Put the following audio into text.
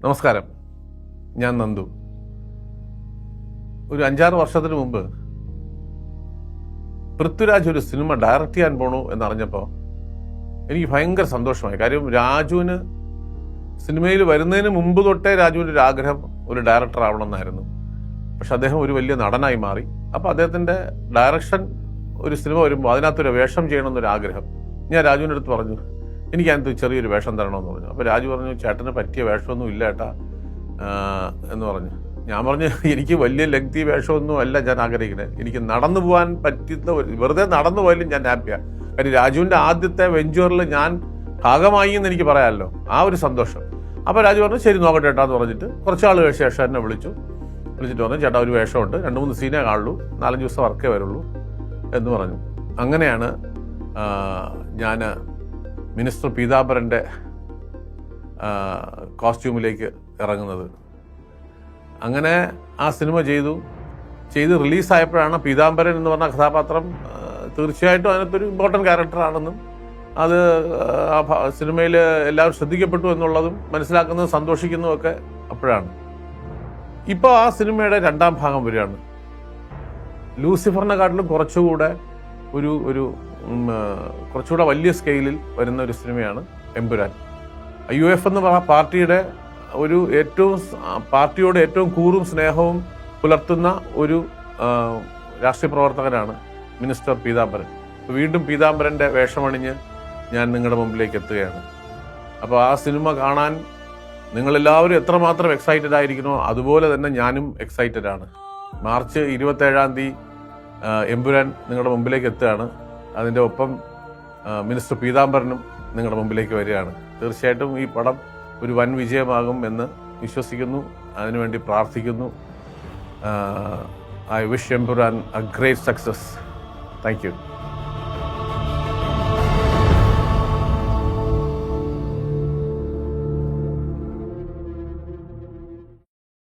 നമസ്കാരം, ഞാൻ നന്ദു. ഒരു 5-6 വർഷത്തിന് മുമ്പ് പൃഥ്വിരാജ് ഒരു സിനിമ ഡയറക്റ്റ് ചെയ്യാൻ പോണു എന്നറിഞ്ഞപ്പോൾ എനിക്ക് ഭയങ്കര സന്തോഷമായി. കാര്യം രാജുവിന് സിനിമയിൽ വരുന്നതിന് മുമ്പ് തൊട്ടേ രാജുവിൻ്റെ ഒരു ആഗ്രഹം ഒരു ഡയറക്ടർ ആവണമെന്നായിരുന്നു. പക്ഷെ അദ്ദേഹം ഒരു വലിയ നടനായി മാറി. അപ്പോൾ അദ്ദേഹത്തിൻ്റെ ഡയറക്ഷൻ ഒരു സിനിമ വരുമ്പോൾ അതിനകത്തൊരു വേഷം ചെയ്യണമെന്നൊരു ആഗ്രഹം. ഞാൻ രാജുവിൻ്റെ അടുത്ത് പറഞ്ഞു, എനിക്ക് അതിനകത്ത് ചെറിയൊരു വേഷം തരണമെന്ന് പറഞ്ഞു. അപ്പോൾ രാജു പറഞ്ഞു, ചേട്ടന് പറ്റിയ വേഷമൊന്നും ഇല്ല ഏട്ടാ എന്ന് പറഞ്ഞു. ഞാൻ പറഞ്ഞു, എനിക്ക് വലിയ ലെങ്തി വേഷമൊന്നും അല്ല ഞാൻ ആഗ്രഹിക്കുന്നത്. എനിക്ക് നടന്നു പോകാൻ പറ്റുന്ന വെറുതെ നടന്നു പോയാലും ഞാൻ ഹാപ്പിയാണ്. കാര്യം രാജുവിൻ്റെ ആദ്യത്തെ വെഞ്ചറിൽ ഞാൻ ഭാഗമായി എന്ന് എനിക്ക് പറയാമല്ലോ, ആ ഒരു സന്തോഷം. അപ്പോൾ രാജു പറഞ്ഞു, ശരി നോക്കട്ടെ ഏട്ടാന്ന് പറഞ്ഞിട്ട് കുറച്ചാൾ കഴിച്ച ശേഷം എന്നെ വിളിച്ചിട്ട് പറഞ്ഞു, ചേട്ടാ ഒരു വേഷമുണ്ട്, 2-3 സീനേ കാണുള്ളൂ, 4-5 ദിവസം വർക്കേ വരുള്ളൂ എന്ന് പറഞ്ഞു. അങ്ങനെയാണ് ഞാൻ മിനിസ്റ്റർ പീതാംബരൻ്റെ കോസ്റ്റ്യൂമിലേക്ക് ഇറങ്ങുന്നത്. അങ്ങനെ ആ സിനിമ ചെയ്ത് റിലീസായപ്പോഴാണ് പീതാംബരൻ എന്ന് പറഞ്ഞ കഥാപാത്രം തീർച്ചയായിട്ടും അതിനകത്തൊരു ഇമ്പോർട്ടൻ്റ് ക്യാരക്ടറാണെന്നും അത് സിനിമയിൽ എല്ലാവരും ശ്രദ്ധിക്കപ്പെട്ടു എന്നുള്ളതും മനസ്സിലാക്കുന്നതും സന്തോഷിക്കുന്നതും ഒക്കെ അപ്പോഴാണ്. ഇപ്പോൾ ആ സിനിമയുടെ 2ാം ഭാഗം വരികയാണ്. ലൂസിഫറിനെക്കാട്ടിലും കുറച്ചുകൂടെ കുറച്ചുകൂടെ വലിയ സ്കെയിലിൽ വരുന്ന ഒരു സിനിമയാണ് എമ്പുരാൻ. UF എന്ന് പറഞ്ഞ പാർട്ടിയുടെ പാർട്ടിയോട് ഏറ്റവും കൂറും സ്നേഹവും പുലർത്തുന്ന ഒരു രാഷ്ട്രീയ പ്രവർത്തകനാണ് മിനിസ്റ്റർ പീതാംബരൻ. വീണ്ടും പീതാംബരൻ്റെ വേഷമണിഞ്ഞ് ഞാൻ നിങ്ങളുടെ മുമ്പിലേക്ക് എത്തുകയാണ്. അപ്പോൾ ആ സിനിമ കാണാൻ നിങ്ങളെല്ലാവരും എത്രമാത്രം എക്സൈറ്റഡ് ആയിരിക്കണോ അതുപോലെ തന്നെ ഞാനും എക്സൈറ്റഡ് ആണ്. മാർച്ച് 27-ാം തീയതി എമ്പുരാൻ നിങ്ങളുടെ മുമ്പിലേക്ക് എത്തുകയാണ്. അതിൻ്റെ ഒപ്പം മിനിസ്റ്റർ പീതാംബരനും നിങ്ങളുടെ മുമ്പിലേക്ക് വരികയാണ്. തീർച്ചയായിട്ടും ഈ പടം ഒരു വൻ വിജയമാകും എന്ന് വിശ്വസിക്കുന്നു, അതിനുവേണ്ടി പ്രാർത്ഥിക്കുന്നു. I wish Empuran a great success. Thank you.